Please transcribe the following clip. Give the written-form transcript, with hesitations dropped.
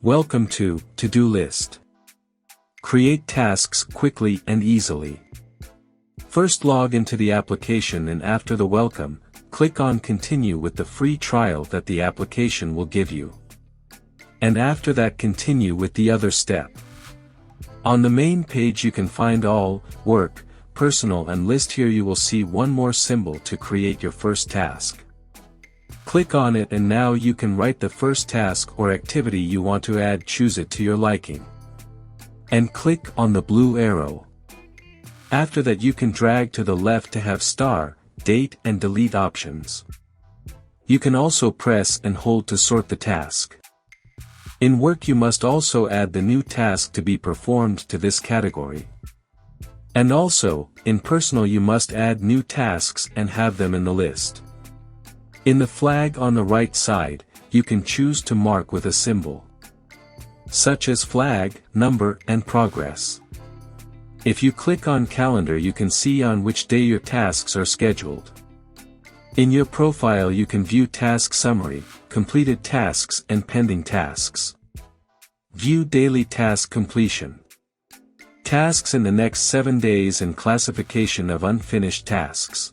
Welcome to ToDo List. Create tasks quickly and easily. First log into the application and after the welcome, click on Continue with the free trial that the application will give you. And after that continue with the other step. On the main page you can find all, work, personal and list. Here you will see one more symbol to create your first task. Click on it and now you can write the first task or activity you want to add. Choose it to your liking. And click on the blue arrow. After that you can drag to the left to have star, date and delete options. You can also press and hold to sort the task. In work you must also add the new task to be performed to this category. And also, in personal you must add new tasks and have them in the list. In the flag on the right side, you can choose to mark with a symbol, such as flag, number, and progress. If you click on calendar you can see on which day your tasks are scheduled. In your profile you can view task summary, completed tasks and pending tasks. View daily task completion. Tasks in the next 7 days and classification of unfinished tasks.